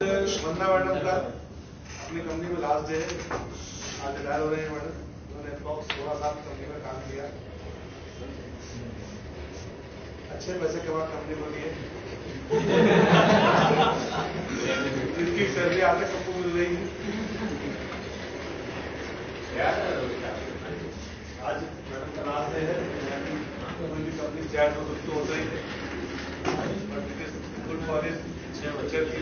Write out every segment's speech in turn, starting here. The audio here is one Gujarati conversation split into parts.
वंदना मैडम का अपनी कंपनी में लास्ट डे आज रिटायर हो रहे हैं मैडम। उन्होंने अप्रॉक्स 16 साल कंपनी में काम किया, अच्छे पैसे कमा कंपनी को दिए। जिनकी सैलरी आज तक सबको मिल रही है। आज मैडम का लास्ट डे है, उनकी कंपनी चैट हो तो होता ही है, but it is good for his बच्चे की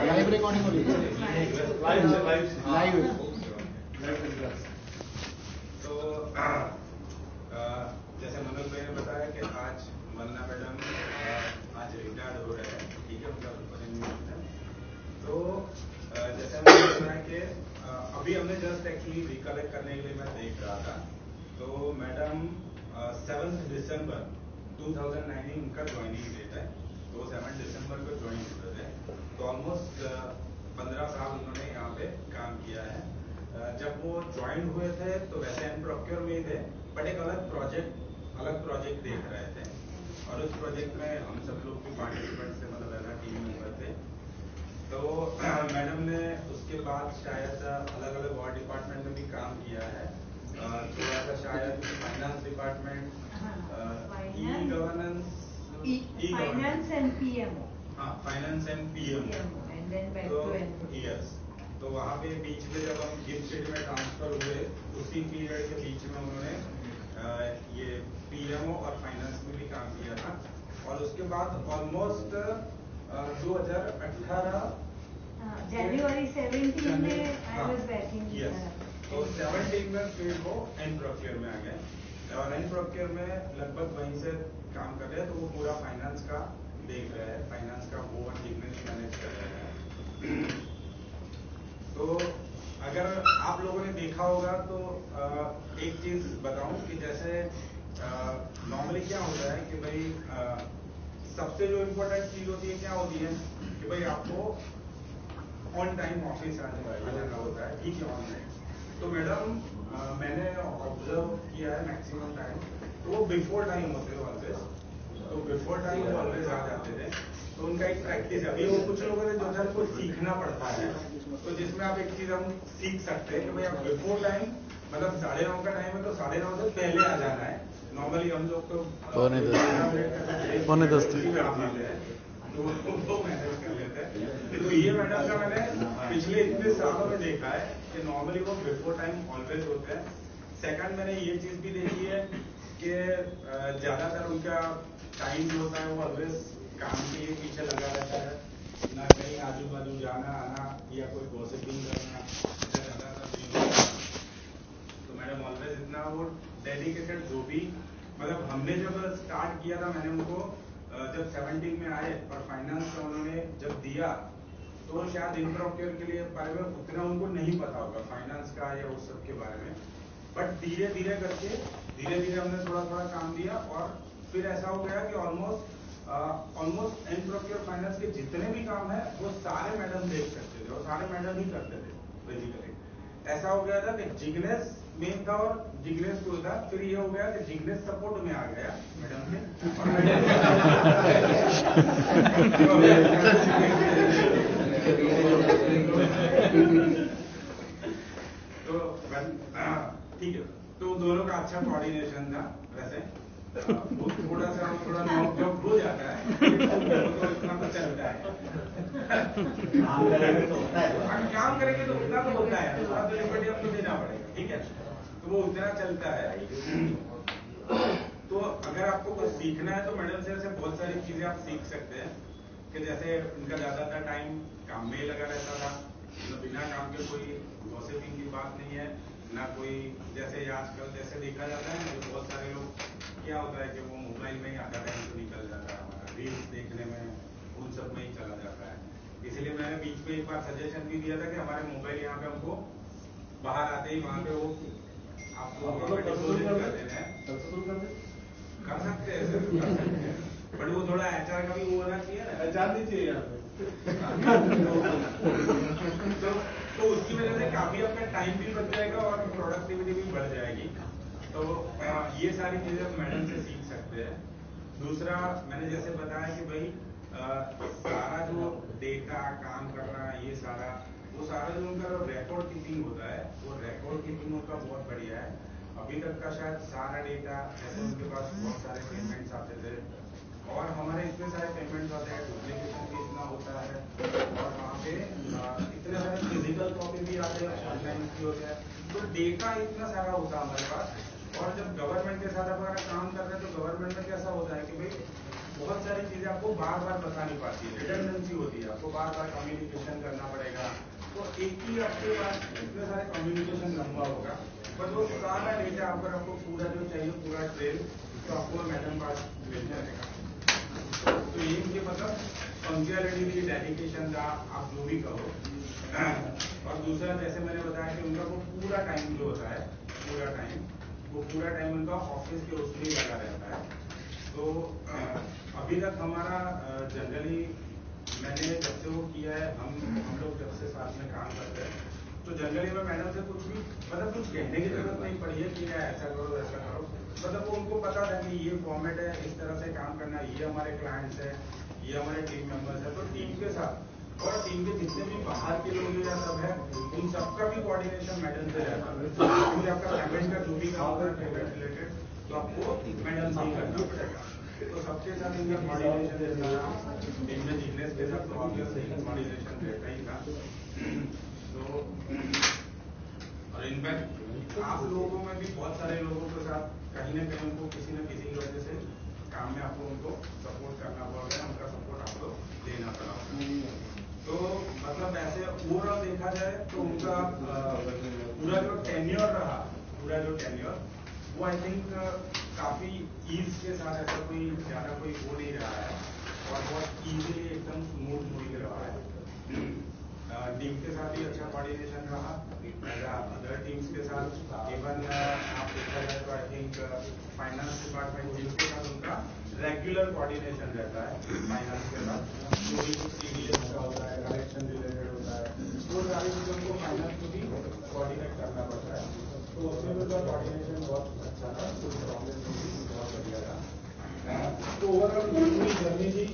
लाइव रिकॉर्डिंग हो रही है, लाइव। तो जैसे मनोज भाई ने बताया कि आज वंदना मैडम आज रिटायर्ड हो रहे हैं, ठीक है, उनका तो जैसे मैंने बताया कि अभी हमने जस्ट एक्चुअली रिकलेक्ट करने के लिए मैं देख रहा था, तो मैडम 7 दिसंबर 2019 उनका ज्वाइनिंग डेट है, तो 7 दिसंबर को ज्वाइन हुए थे, तो ऑलमोस्ट 15 साल उन्होंने यहाँ पे काम किया है। जब वो ज्वाइन हुए थे तो वैसे एंड प्रोक्योर में ही थे, बट एक अलग प्रोजेक्ट देख रहे थे, और उस प्रोजेक्ट में हम सब लोग भी पार्टिसिपेंट थे, मतलब एज टीम मेंबर थे। तो मैडम ने उसके बाद शायद अलग अलग और डिपार्टमेंट में भी काम किया है, थोड़ा सा शायद finance department, E governance and PMO, हाँ, finance and PMO, and then back तो टू एनपी। यस, तो वहाँ पे बीच में जब हम गिफ्ट सिटी में ट्रांसफर हुए, उसी पीरियड के बीच में उन्होंने ये पीएमओ और फाइनेंस में भी काम किया था, और उसके बाद ऑलमोस्ट 2018 जनवरी 17 में आई वाज बैकिंग। तो 17 में फिर वो एंड प्रोक्योर में आ गए, और एंड प्रोक्योर में लगभग वहीं से काम कर रहे हैं, तो वो पूरा फाइनेंस का देख रहे हैं, फाइनेंस का वो बिजनेस मैनेज कर रहे हैं। तो अगर आप लोगों ने देखा होगा तो एक चीज बताऊं कि जैसे नॉर्मली क्या होता है कि भाई सबसे जो इम्पोर्टेंट चीज होती है क्या होती है कि भाई आपको ऑन टाइम ऑफिस आना होता है, ठीक है, ऑन टाइम। तो मैडम मैंने ऑब्जर्व किया है मैक्सिमम टाइम तो वो बिफोर टाइम होते हैं ऑलवेज, तो बिफोर टाइम वो ऑलवेज आ जाते थे, तो उनका एक प्रैक्टिस है। अभी वो कुछ लोगों ने जो है उनको सीखना पड़ता है, तो जिसमें आप एक चीज हम सीख सकते हैं कि भाई आप बिफोर टाइम, मतलब 9:30 का टाइम है तो 9:30 से पहले आ जाना है। नॉर्मली हम लोग तो 9:45 तो वो मैनेज कर लेते हैं। तो ये मैडम का मैंने पिछले इतने सालों में देखा है कि नॉर्मली वो बिफोर टाइम ऑलवेज होते हैं। सेकंड, मैंने ये चीज भी देखी है कि ज्यादातर उनका टाइम जो होता है वो ऑलवेज काम के पीछे लगा रहता है, ना कहीं आजू बाजू जाना आना या कोई गॉसिपिंग करना, तो मैडम ऑलवेज इतना वो डेडिकेटेड, जो भी मतलब हमने जब स्टार्ट किया था, मैंने उनको जब 17 में आए और फाइनेंस का उन्होंने जब दिया, तो शायद इन प्रोक्योर के लिए बारे में उतना उनको नहीं पता होगा फाइनेंस का या उस सब के बारे में, बट धीरे धीरे करके हमने थोड़ा थोड़ा काम दिया, और फिर ऐसा हो गया कि ऑलमोस्ट एंड प्रोक्योर फाइनेंस के जितने भी काम है वो सारे मैडम देख सकते थे, और सारे मैडम ही करते थे बेसिकली। ऐसा हो गया था कि जिग्नेश मेन था और जिग्नेश को था, फिर ये हो गया कि जिग्नेश सपोर्ट में आ गया मैडम के, तो ठीक है, तो दोनों का अच्छा कोऑर्डिनेशन था। वैसे वो थोड़ा नॉक जॉब हो जाता है, तो इतना तो चलता है, काम करेंगे तो उतना तो होता है, थोड़ा तो लिबर्टी हमको देना पड़ेगा, ठीक है, तो वो उतना चलता है। तो अगर आपको कुछ सीखना है तो मैडम से ऐसे बहुत सारी चीजें आप सीख सकते हैं, कि जैसे उनका ज्यादातर टाइम काम में लगा रहता था, तो बिना काम के कोई गॉसिपिंग की बात नहीं है, ना कोई जैसे आजकल जैसे देखा जाता है ना, बहुत सारे लोग क्या होता है कि वो मोबाइल में ही आधा टाइम तो निकल जाता है हमारा, रील्स देखने में, उन सब में ही चला जाता है। इसलिए मैंने बीच में एक बार सजेशन भी दिया था कि हमारे मोबाइल यहाँ पे हमको बाहर आते ही वहाँ पे वो आपको डिपोजिट कर देना है, पहचान नहीं चाहिए यहाँ पे। तो उसकी वजह से काफी आपका टाइम भी बच जाएगा और प्रोडक्टिविटी भी बढ़ जाएगी। तो ये सारी चीजें आप मैडम से सीख सकते हैं। दूसरा मैंने जैसे बताया कि भाई सारा जो डेटा काम करना ये सारा वो सारा जो उनका रिकॉर्ड कीपिंग होता है वो रिकॉर्ड कीपिंग उनका बहुत बढ़िया है। अभी तक का शायद सारा डेटा जैसे उनके पास बहुत सारे पेमेंट्स आते थे और हमारे इतने सारे पेमेंट्स आते हैं, डुप्लीकेशन भी इतना होता है और वहाँ पे इतने सारे फिजिकल कॉपी भी आते हैं, ऑनलाइन भी होते हैं, तो डेटा इतना सारा होता है हमारे पास। और जब गवर्नमेंट के साथ अगर काम कर रहे हैं तो गवर्नमेंट में कैसा होता है कि भाई बहुत सारी चीजें आपको बार बार बतानी पड़ती है, रिडंडेंसी होती है, आपको बार बार कम्युनिकेशन करना पड़ेगा। तो एक ही आपके पास इतने सारे कम्युनिकेशन लंबा होगा पर वो सारा डेटा अगर आपको पूरा जो चाहिए पूरा ट्रेल तो आपको मैडम पास भेजना रहेगा। तो ये इनके मतलब पंक्चुअलिटी डेडिकेशन का आप जो भी कहो। और दूसरा जैसे मैंने बताया कि उनका वो पूरा टाइम जो होता है पूरा टाइम उनका ऑफिस के उसमें ही लगा रहता है। तो अभी तक हमारा जनरली मैंने जब से वो किया है हम लोग जब से साथ में काम करते हैं तो जनरली मैं मैडम से कुछ भी मतलब कुछ कहने की जरूरत नहीं पड़ी है कि ऐसा करो वैसा करो। मतलब वो उनको पता था कि ये फॉर्मेट है, इस तरह से काम करना, ये हमारे क्लाइंट्स है, ये हमारे टीम मेंबर्स है। तो टीम के साथ और टीम के जितने भी बाहर के लोग या सब है उन सबका भी कोऑर्डिनेशन मैडम से रहता है। क्योंकि आपका पेमेंट का जो भी काम होता है पेमेंट रिलेटेड तो आपको मैडम से ही करना पड़ेगा। तो सबके साथ इनका कोऑर्डिनेशन रहता है। टीम में जिग्नेश के साथ तो ऑब्वियसली कोऑर्डिनेशन रहता ही था। तो और इनफैक्ट आप लोगों में भी बहुत सारे लोगों के साथ कहीं ना कहीं उनको किसी न किसी की वजह से काम में आपको उनको सपोर्ट करना पड़ेगा, उनका सपोर्ट आपको देना पड़ेगा। तो मतलब ऐसे ओवरऑल देखा जाए तो उनका पूरा जो टेन्योर वो आई थिंक काफी ईज के साथ ऐसा कोई ज्यादा कोई हो नहीं रहा है और बहुत इजीली एकदम स्मूथ मूविंग रहा है। टीम के साथ भी अच्छा कोऑर्डिनेशन रहा, अदर टीम्स के साथ इवन आप देखा जाए तो I think finance department team के साथ उनका रेगुलर कोऑर्डिनेशन रहता है। फाइनेंस के साथ जो भी सीडीएस का होता है, कलेक्शन रिलेटेड होता है, वो सारी चीजों को फाइनेंस को भी कोऑर्डिनेट करना पड़ता है। तो उसमें भी उनका कोऑर्डिनेशन बहुत अच्छा था, कोई प्रॉब्लम नहीं, बहुत बढ़िया था। तो ओवरऑल पूरी जर्नी थी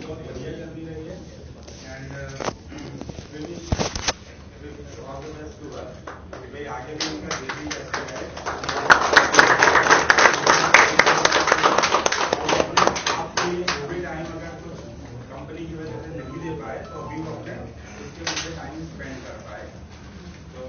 बहुत बढ़िया जर्नी रही है एंड भाई आगे भी उनका जर्नी कैसे है आपको ये कोविड टाइम अगर कुछ कंपनी की वजह से नहीं दे पाए तो अभी वो अपने उसके मुझे टाइम स्पेंड कर पाए। तो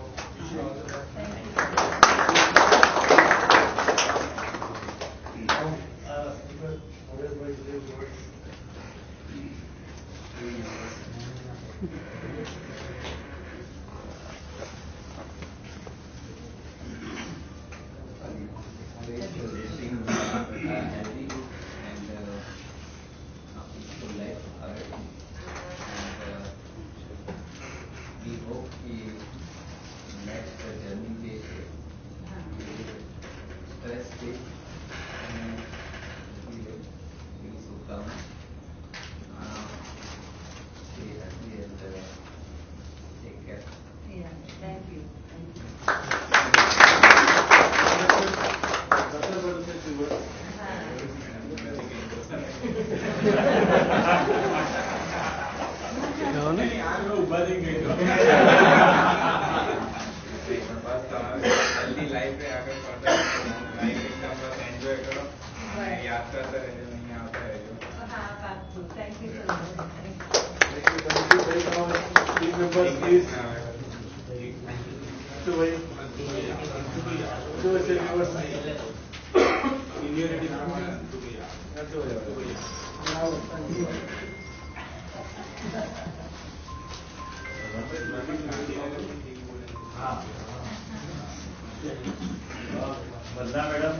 वंदना मैडम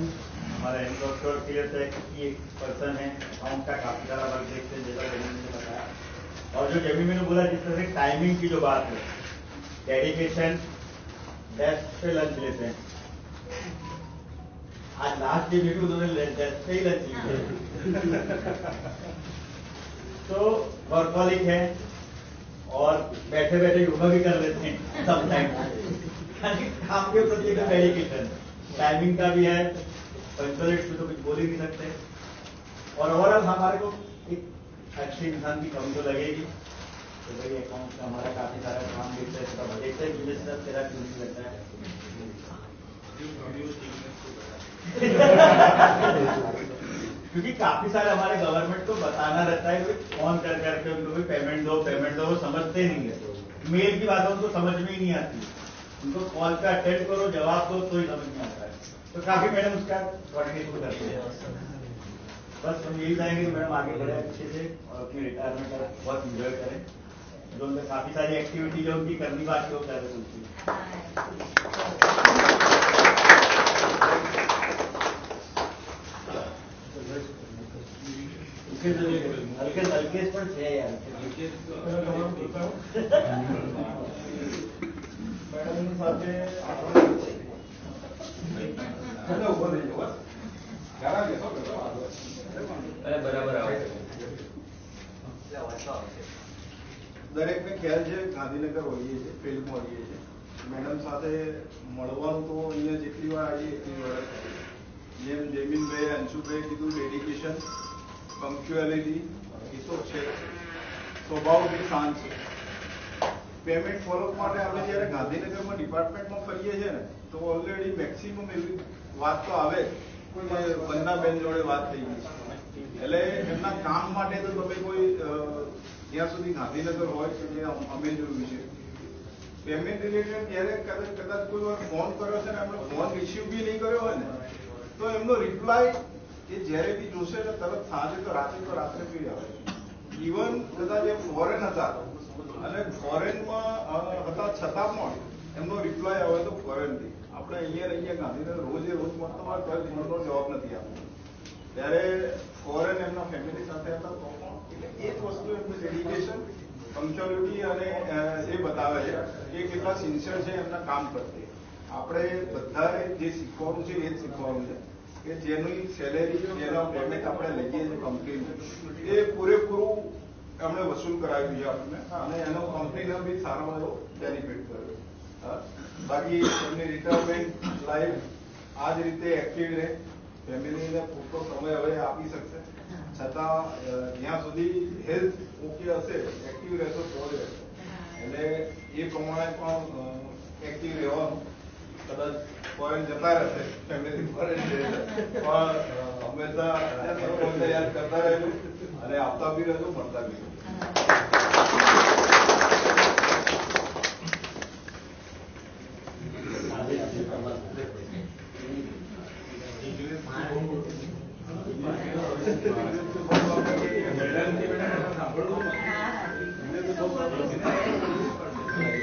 हमारा एनकोर क्लियर है कि एक पर्सन है अकाउंट का काफी सारा वर्क देखते हैं जैसा जमीन ने बताया। और जो जमीन मैंने बोला जिस तरह से टाइमिंग की जो बात है, डेडिकेशन डेस्क पे लंच लेते हैं। आज लास्ट डे में भी उन्होंने डेस्क पे ही लंच लिया। तो वर्कहॉलिक है और बैठे बैठे योगा भी कर लेते हैं समटाइम। काम के प्रति का डेडिकेशन, टाइमिंग का भी है, पंक्चुअलिटी तो कुछ बोल ही नहीं सकते। और ओवरऑल हमारे को एक अच्छे इंसान की कमी तो लगेगी, तो भाई अकाउंट का हमारा काफी सारा काम देखते हैं, सब देखते हैं बिजनेस सब तेरा क्यों नहीं लगता है। क्योंकि काफी सारे हमारे गवर्नमेंट को बताना रहता है कि फोन कर करके उनको भी पेमेंट दो, वो समझते नहीं है। मेल की बात उनको समझ में ही नहीं आती, उनको कॉल पे अटेंड करो, जवाब दो तो ही समझ में आता है। तो काफी मैडम उसका कोऑर्डिनेशन करते हैं। बस हम यही चाहेंगे कि मैडम आगे बढ़े अच्छे से और अपनी रिटायरमेंट का बहुत इंजॉय करें। जो उनमें काफी सारी एक्टिविटी जो उनकी करनी बाकी हो ज्यादा होती है। हल्केश पण છે યાર મેડમની સાથે બરાબર આવે દરેકને ખ્યાલ છે ગાંધીનગર હોઈએ છે, ફિલ્ડમાં હોઈએ છે, મેડમ સાથે મળવાનું તો અહીંયા જેટલી વાર આવીએ એટલી વાર જેમ જયમીનભાઈ અંશુભાઈ કીધું ડેડિકેશન, પંક્ચ્યુઆલિટી એ તો છે, સ્વભાવ બી શાંત છે। પેમેન્ટ ફોલોઅપ માટે આપણે જ્યારે ગાંધીનગરમાં ડિપાર્ટમેન્ટમાં ફરીએ છીએ ને તો ઓલરેડી મેક્સિમમ એવી વાત તો આવે કોઈ વંદનાબેન જોડે વાત થઈ ગઈ, એટલે એમના કામ માટે તો તમે કોઈ જ્યાં સુધી ગાંધીનગર હોય કે જે અમે જોયું છે પેમેન્ટ રિલેટેડ જ્યારે કદાચ કોઈ વાર ફોન કર્યો છે ને એમણે ફોન રિસીવ બી નહીં કર્યો હોય ને તો એમનો રિપ્લાય એ જ્યારે બી જોશે ને તરત સાંજે તો રાત્રે બી આવે। ઇવન કદાચ એ ફોરેન હતા અને ફોરેનમાં હતા છતાં પણ એમનો રિપ્લાય આવે તો ફોરેનથી। આપણે અહીંયા ગાંધીનગર રોજ મળતા હોય તો ફોનનો જવાબ નથી આપતો, ત્યારે ફોરેન એમના ફેમિલી સાથે હતા તો પણ એટલે એ જ વસ્તુ એમનું ડેડિકેશન, પંક્ચ્યુઅલિટી અને એ બતાવે છે કે કેટલા સિન્સિયર છે એમના કામ પ્રત્યે। આપણે બધાએ જે શીખવાનું છે એ જ શીખવાનું છે કે જેની સેલેરી જેનો પેમેન્ટ આપણે લઈએ છીએ કંપનીનું એ પૂરેપૂરું એમણે વસૂલ કરાવ્યું છે આપણને અને એનો કંપનીને બી સારો એવો બેનિફિટ કર્યો। બાકી એમની રિટાયરમેન્ટ લાઈફ આ જ રીતે એક્ટિવ રહે, ફેમિલીને પૂરતો સમય હવે આપી શકશે, છતાં જ્યાં સુધી હેલ્થ ઓકે હશે એક્ટિવ રહેશો તો જ રહેશે, એટલે એ પ્રમાણે પણ એક્ટિવ રહેવાનું। કદાચ ફોરેન જતા રહેશે, ફેમિલી ફોરેન રહેશે પણ હંમેશા યાદ કરતા રહેજો અને આપતા બી રહેજો, મળતા બી રહેજો।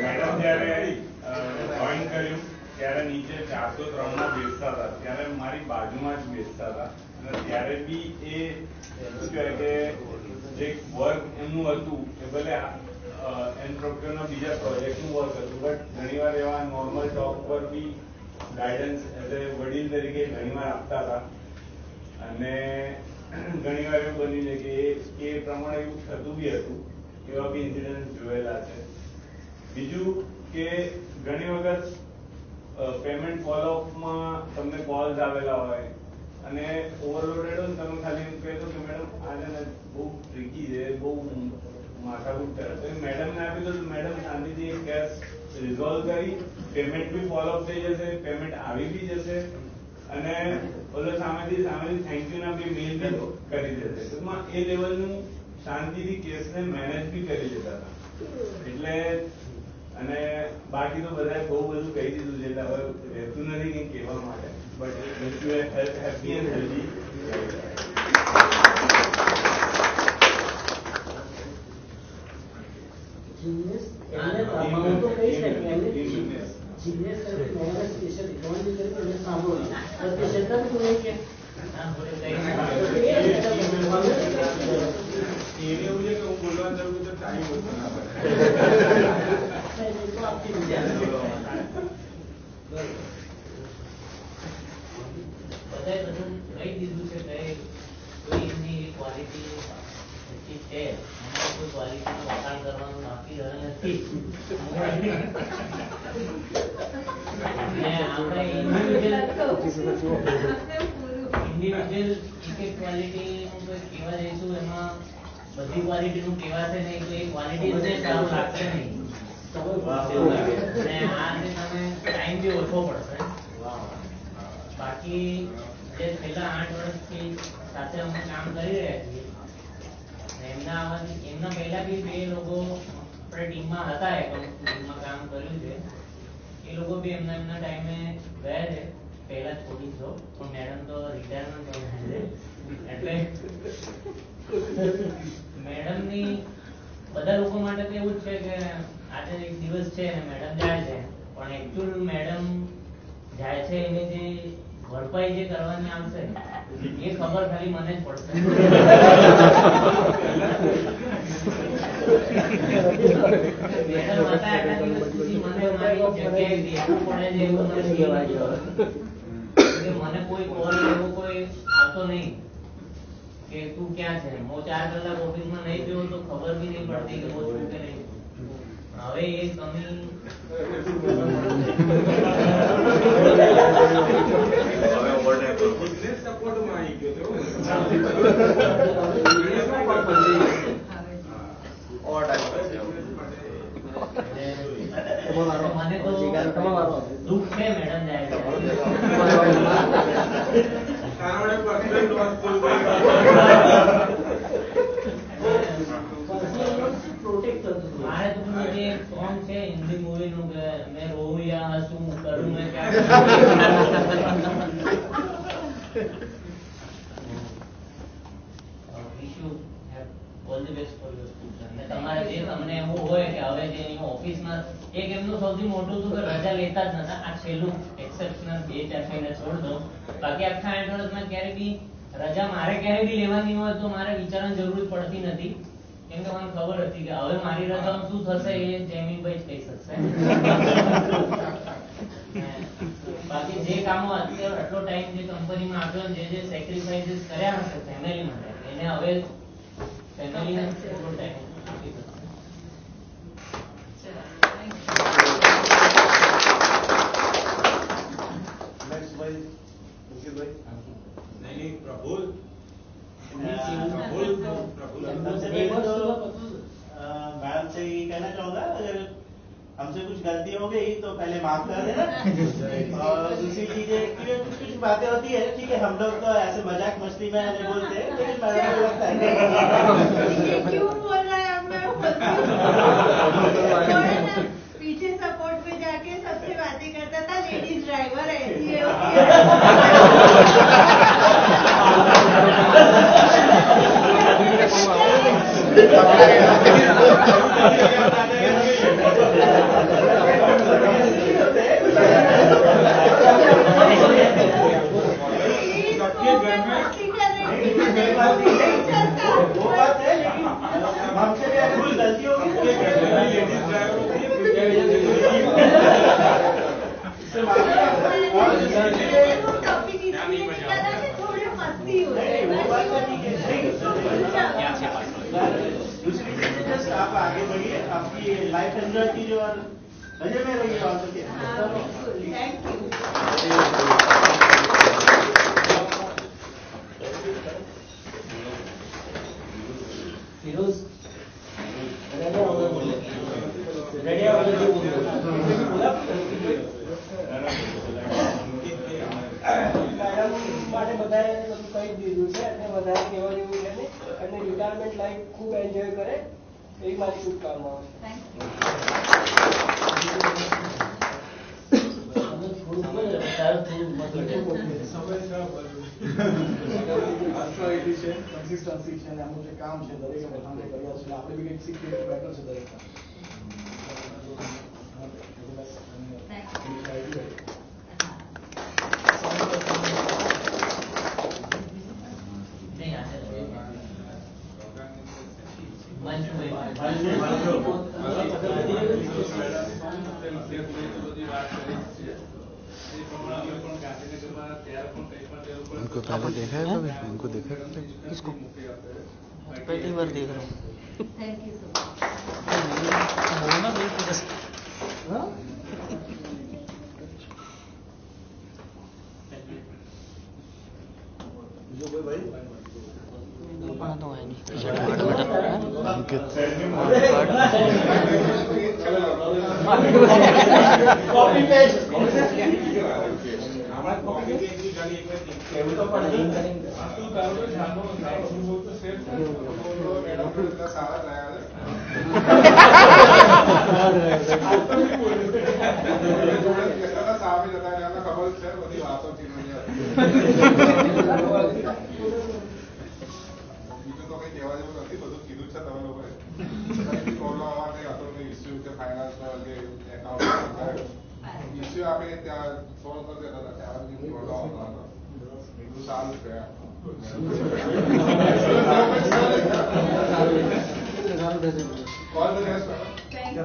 મેડમ જ્યારે જોઈન કર્યું ત્યારે નીચે 403 માં બેસતા હતા, ત્યારે મારી બાજુમાં જ બેસતા હતા અને ત્યારે બી એ શું કહેવાય કે જે વર્ક એમનું હતું એ ભલે એન્ટ્રપ્રેન્યોરના બીજા પ્રોજેક્ટનું વર્ક હતું બટ ઘણીવાર એવા નોર્મલ ટોક પર બી ગાઈડન્સ એઝ એ વડીલ તરીકે ઘણીવાર આપતા હતા અને ઘણીવાર એવું બન્યું છે કે એ પ્રમાણે એવું થતું બી હતું, એવા બી ઇન્સિડન્સ જોયેલા છે। બીજું કે ઘણી વખત પેમેન્ટ ફોલોઅપમાં તમને કોલ્સ આવેલા હોય અને ઓવરલોડેડ હોય ને તમે ખાલી એમ કહેતો કે મેડમ આજે બહુ ટ્રિકી છે, બહુ માથાકૂટ કરે તો મેડમને આપી દો તો મેડમ શાંતિથી એ કેસ રિઝોલ્વ કરી પેમેન્ટ બી ફોલોઅપ થઈ જશે, પેમેન્ટ આવી બી જશે અને ઓલો સામેથી થેન્ક યુ ના બી મેલ બી કરી દેશે। ટૂંકમાં એ લેવલનું શાંતિથી કેસને મેનેજ બી કરી દેતા હતા। એટલે અને બાકી તો બધાએ બહુ બધું કહી દીધું છે એટલે હવે રહેતું નથી કંઈ કહેવા માટે, બટ હેપી એન્ડ હેલ્ધી। એવું છે કે હું બોલવા જાઉં તો ટાઈમ ઓછો ના પડે। બધાએ બધું કહી દીધું છે કે કોઈ એમની ક્વોલિટી છે. એમાં કોઈ ક્વોલિટીનો વખાણ કરવાનું બાકી રહ્યો નથી. અને આપણે ઇન્ડિવિજ્યુઅલ ક્રિકેટ ક્વોલિટીનું કોઈ કહેવા જઈશું એમાં બધી ક્વોલિટીનું કહેવાશે નહીં તો એ ક્વોલિટી છે સારું લાગશે નહીં. અને આ તમે ટાઈમ બી ઓછો પડશે. બાકી જે છેલ્લા 8 વર્ષથી સાથે અમે કામ કરી રહ્યા છીએ એમના પહેલા બી 2 લોકો આપણે ટીમમાં હતા, ટીમમાં કામ કર્યું છે. એ લોકો બી એમના ટાઈમે ગયા છે. પહેલા છોડી દો પણ મેડમ તો રિટાયરમેન્ટ છે એટલે મેડમની બધા લોકો માટે તો એવું જ છે કે આજે એક દિવસ છે અને મેડમ જાય છે, પણ એકચ્યુઅલ મેડમ જાય છે એને જે ભરપાઈ જે કરવાની આવશે એ ખબર ખાલી મને જ પડશે. મેડમ હતા એટલા દિવસ સુધી મને મારી જગ્યાએ બેસવું પડે છે એવું મને feel લાગ્યું. કે મને કોઈ કોલ એવો કોઈ આવતો નહીં કે તું ક્યાં છે. હું 4 કલાક ઓફિસમાં નહીં ગયો તો ખબર બી નહીં પડતી કે હું છું કે નહીં. હવે એ કમી બિઝનેસ સપોર્ટમાં આવી ગયો તો મને તો દુઃખ છે મેડમ જાય છે. તારા વડે પર્સનલ લોસ ફૂલ મારે તો જે સોંગ છે હિન્દી મૂવી નું કે મેં રોઉં યા હસું કરું મેં ક્યાં wish you have all the best for your future. અને તમારે જે તમને એવું હોય કે હવે જે અહીં ઓફિસમાં એક એમનું સૌથી મોટું હતું કે રજા લેતા જ નતા. આ છેલ્લું એક્સેપ્શનલ 2-4 મહિને છોડ દો, બાકી આખા 8 વર્ષમાં ક્યારે બી રજા મારે ક્યારે બી લેવાની હોય તો મારે વિચારવાની જરૂર પડતી નથી. કેમ કે મને ખબર હતી કે હવે મારી રજામાં શું થશે એ જયમીનભાઈ જ કહી શકશે. બાકી જે કામો અત્યારે આટલો ટાઈમ જે કંપનીમાં આપ્યો જે સેક્રિફાઈસીસ કર્યા હશે ફેમિલી માટે એને હવે ફેમિલીને થોડો ટાઈમ આપી શકશે. नहीं प्रफुल्ल मैडम से ये कहना चाहूंगा, अगर हमसे कुछ गलती हो गई तो पहले माफ कर देना। और दूसरी चीज है कि कुछ बातें होती है, ठीक है, हम लोग तो ऐसे मजाक मस्ती में नहीं बोलते हैं, लेकिन मैडम को लगता है क्यों बोल रहा है अब मैं पीछे सपोर्ट पे जाके सबसे बातें करता था. लेडीज ड्राइवर ऐसी है वो बात है, लेकिन हमसे भी अगर कुछ गलती होगी तो थोड़े मस्ती हो दूसरी चीज जस्ट आप आगे बढ़िए, आपकी लाइफ एंजॉय कीजिए और मजे में रहिए और तो क्या। Thank you. फिरोज માટે બધાએ બધું કહી દીધું છે અને વધારે કહેવા જેવું છે નહીં અને રિટાયરમેન્ટ લાઈફ ખૂબ એન્જોય કરે એવી મારી શુભકામનાઓ છે. કન્સિસ્ટન્સી છે અને આનું જે કામ છે દરેકે બધાને કર્યા છે. આપણે બી કંઈક શીખીએ તો બેટર છે દરેક. उनको पहले देखा है कभी? उनको देखा है किसको? पहली बार देख रहा हूँ। Thank you so much. होना नहीं पूरा। हाँ? जो कोई भाई अपना तो है नहीं। कॉपी पेस्ट कॉपी पेस्ट की गाली एक बार केवल तो पढ़ नहीं करेंगे। इतना सारा लाया है સામે જતા રહ્યા ખબર છે બધી વાતો ચીનોની બીજું તો કઈ કહેવા જેવું નથી, બધું કીધું છે તમે લોકોએ. પ્રોબ્લેમ આવા કઈ હતો કે ઇસ્યુ કે ફાઇનાન્સ કે એકાઉન્ટ ઇસ્યુ આપણે ત્યાં સોલ્વ કરી દેતા હતા, ત્યારે બધી પ્રોબ્લેમ આવતા હતા. બધું સારું છે. All the best, madam. Thank you.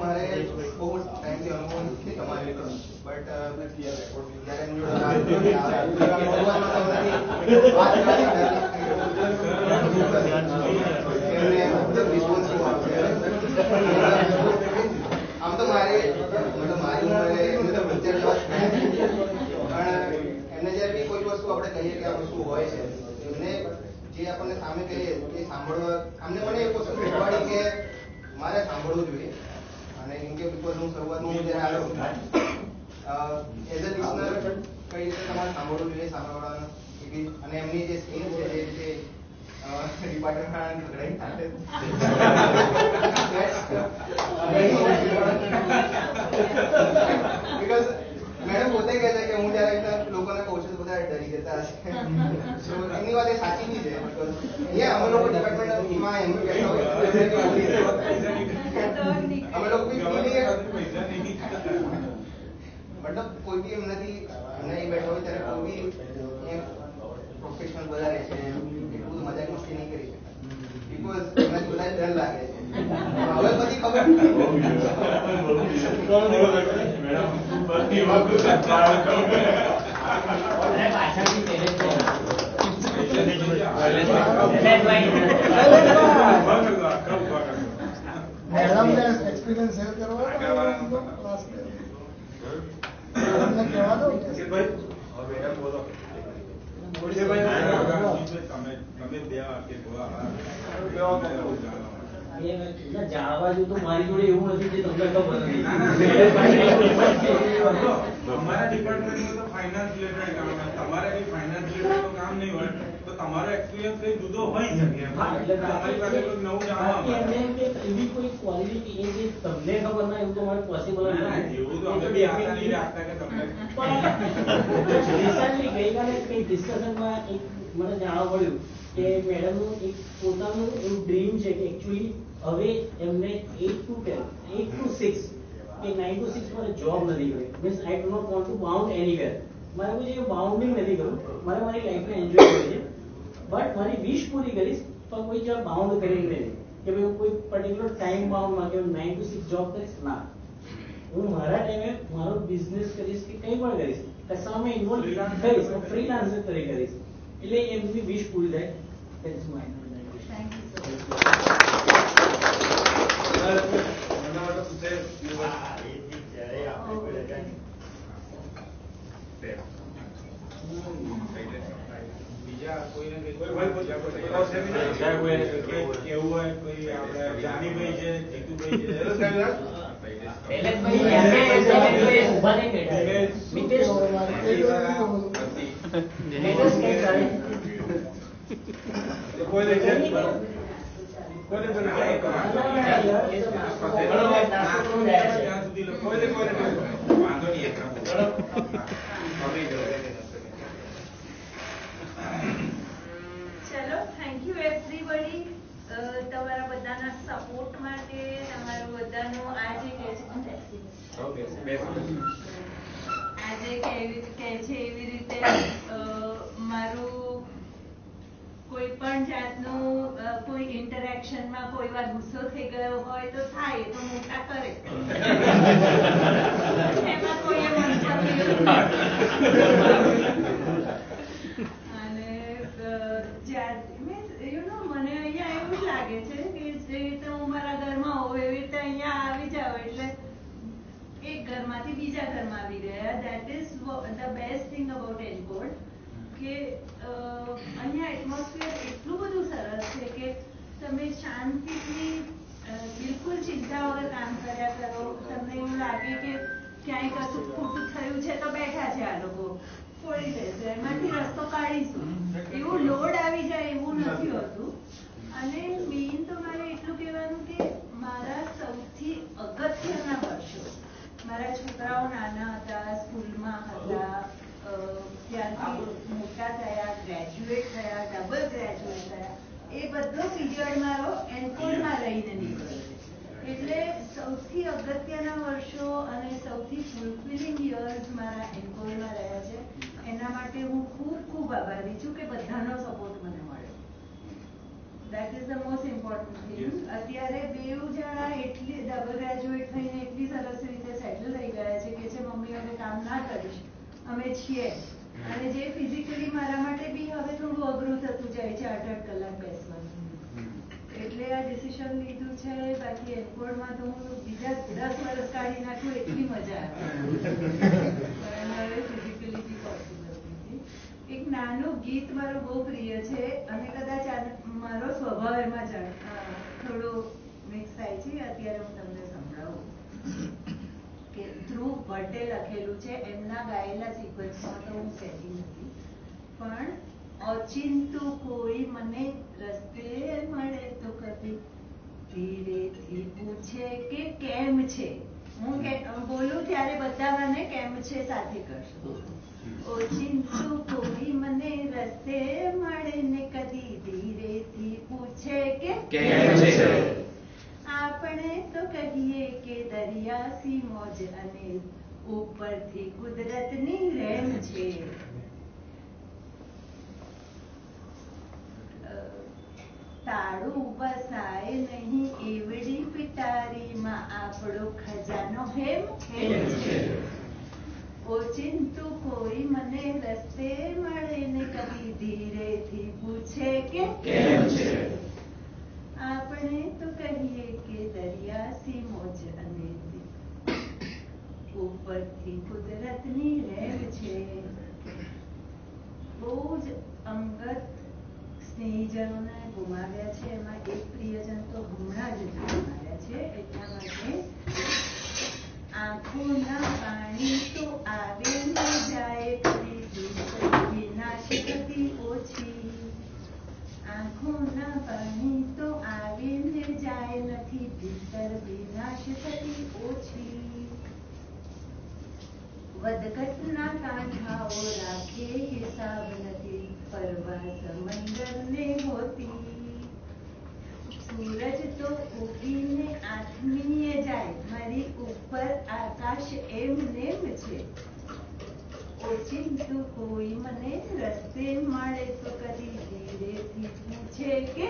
મારે બહુ ટાઈમથી અનુભવ નથી તમારી બટ આમ તો મારે મતલબ મારી ઉંમરે એમને તો વિચાર જેવા પણ એમને જ્યારે બી કોઈ વસ્તુ આપણે કહીએ કે આ વસ્તુ હોય છે એમને જે આપણને સામે કહીએ એ સાંભળવા અમને મને એક વસ્તુ શીખવાડી કે મારે સાંભળવું જોઈએ અને કેમ કે બિકોઝ હું શરૂઆતમાં હું જ્યારે આવ્યો એઝ અ લિસનર કઈ રીતે તમારે સાંભળવું જોઈએ સામેવાળાને અને એમની જે સ્કીલ છે જે રીતે ડિપાર્ટમેન્ટ ઝઘડાઈ સાથે બીકોઝ મેડમ પોતે કહે છે કે હું જ્યારે લોકોને કહું છું તો બધા ડરી જતા હશે. સો એમની વાત એ સાચી બી છે. અહીંયા અમે લોકો ડિપાર્ટમેન્ટમાં એમ કહેતા હોય અમે લોકો બી મતલબ કોઈ બી એમનાથી નહીં બેઠો હોય ત્યારે કોઈ બી પ્રોફેશનલ બધા રહે છે એટલું બધું મજાક મસ્તી નહીં કરી શકાય બીકોઝ એમનાથી બધા ડર લાગે છે. હવે બધી ખબર પાછળથી પહેલે જ मैडम ने एक्सपीरियंस शेयर करवा क्लास में मैडम ने कहवा दो ભાઈ મેડમ બોલો તમે બે વાક્ય જાણવા જેવું તો મારી જોડે એવું નથી જે તમને ખબર નથી. અમારા ડિપાર્ટમેન્ટમાં તો ફાઇનાન્સ રિલેટેડ કામ હોય, તમારે કઈ ફાઇનાન્સ રિલેટેડ તો કામ નહીં હોય તો તમારો એક્સપિરિયન્સ કઈ જુદો હોય શકે એમ. તમારી પાસે કોઈ નવું જાણવા મળે. એવી કોઈ ક્વોલિટી એ જે તમને ખબર ના એવું તો મારે પોસિબલ નથી. એવું તો અમે બી આશા નહીં રાખતા કે તમને રિસન્ટલી ગઈકાલે કંઈ ડિસ્કશનમાં એક મને જાણવા મળ્યું કે મેડમનું એક પોતાનું એવું ડ્રીમ છે કે એકચ્યુઅલી હવે એમને 8 to 6 કે 9 to 6 મારે જોબ નથી કરવી. Means I do not want to bound anywhere. મારે કોઈ જગ્યાએ બાઉન્ડિંગ નથી કરવું, મારે મારી લાઈફને એન્જોય કરવી છે. બટ મારી વિશ પૂરી કરીશ પણ કોઈ જગ્યા બાઉન્ડ કરીને નહીં કે ભાઈ હું કોઈ પર્ટિક્યુલર ટાઈમ બાઉન્ડમાં કે 9 to 6 જોબ કરીશ ના. હું મારા ટાઈમે મારો બિઝનેસ કરીશ કે કંઈ પણ કરીશ કશામાં ઇન્વોલ્વ કરીશ તો ફ્રીલાન્સર તરીકે કરીશ એટલે એમની વિશ પૂરી થાય. That is my Thank you so much. બીજા કોઈને કઈ કેવું હોય કોઈ આપણે જાનીભાઈ છે, જીતુભાઈ છે, ઉભા નહીં બેઠા. મિતેશ કોઈને છે કોઈને ત્યાં સુધી કોઈને વાંધો નહીં ચલો થેન્ક યુ એવરીબડી તમારા બધાના સપોર્ટ માટે તમારું બધાનું આજે કે છે એવી રીતે મારું કોઈ પણ જાતનું કોઈ ઇન્ટરેક્શનમાં કોઈ વાર ગુસ્સો થઈ ગયો હોય તો થાય તો મોટા કરે એમાં કોઈ ઘરમાંથી બીજા ઘરમાં આવી ગયા. That is the best thing about encode કે અહીંયા એટમોસ્ફિયર એટલું બધું સરસ છે કે તમે શાંતિથી બિલકુલ ચિંતા વગર કામ કર્યા કરો. તમને એવું લાગે કે ક્યાંય કશું ખોટું થયું છે તો બેઠા છે આ લોકો, ફોડી દેશે, એમાંથી રસ્તો કાઢીશું, એવું લોડ આવી જાય એવું નથી હોતું. અને મેઇન તો મારે એટલું કહેવાનું કે મારા સૌથી અગત્યના વર્ષો, મારા છોકરાઓ નાના હતા, સ્કૂલમાં હતા, ત્યારથી મોટા થયા, ગ્રેજ્યુએટ થયા, ડબલ ગ્રેજ્યુએટ થયા, એ બધો પીરિયડ મારો એનકોડમાં રહીને નીકળ્યો. એટલે સૌથી અગત્યના વર્ષો અને સૌથી ફુલફિલિંગ યર્સ મારા એનકોડમાં રહ્યા છે. એના માટે હું ખૂબ ખૂબ આભારી છું કે બધાનો સપોર્ટ મને મળ્યો. That is the most important thing. અત્યારે બેઉ જણા એટલી ડબલ ગ્રેજ્યુએટ થઈને એટલી સરસ રીતે સેટલ થઈ ગયા છે કે મમ્મી હવે કામ ના કરીશ, અમે છીએ. અને જે ફિઝિકલી મારા માટે બી હવે થોડું અઘરું થતું જાય છે 8-8 કલાક બેસવાનું. એટલે આ ડિસિઝન લીધું છે. બાકી એનકોડમાં તો હું બીજા 10 વર્ષ કાઢી નાખું એટલી મજા આવે. પણ હવે ફિઝિકલી બી પોસિબલ નથી. એક નાનું ગીત મારું બહુ પ્રિય છે અને કદાચ મારો સ્વભાવ એમાં થોડો મિક્સ થાય છે. અત્યારે હું તમને સંભળાવું કે ધ્રુવ ભટ્ટે લખેલું છે. એમના ગાયેલા સિક્વન્સમાં તો હું કહેતી નથી, પણ ઓચિંતું કોઈ મને રસ્તે મળે તો કદી ધીરેથી પૂછે કે કેમ છે. હું બોલું ત્યારે બધા મને કેમ છે સાથે કરશો. ઓચિંતું કોઈ મને રસ્તે મળે ને કદી ધીરેથી પૂછે કે કેમ છે. આપણે તો કહીએ કે દરિયાસી મોજ અને ઉપરથી કુદરતની રહેમ છે. તાળું વસાય નહીં એવડી પિટારીમાં આપણો ખજાનો હેમ છે. ઓચિંતું કોઈ મને રસ્તે મળે ને કદી ધીરેથી પૂછે કે કેમ છે. આપણે તો કહીએ કે દરિયાસી મોજ અને ઉપરથી કુદરતની રહેમ છે. બહુ જ અંગત સ્નેહીજનોને ગુમાવ્યા છે. એમાં એક પ્રિયજન તો હમણાં જ ગુમાવ્યા છે. એટલા માટે આંખોના પાણી તો આવે ન જાય કદી વિનાશ થતી ઓછી. આંખોના પાણી તો આવે ને જાય નથી ભીતર વિનાશ થતી ઓછી. વધઘટના કાંઠાઓ રાખે હિસાબ નથી પરવા સમંદરને હોતી. સૂરજ તો ઉગીને આથમીએ જાય મારી ઉપર આકાશ એમ નેમ છે. ઓચિંતું કોઈ મને રસ્તે મળે તો કદી ધીરેથી પૂછે કે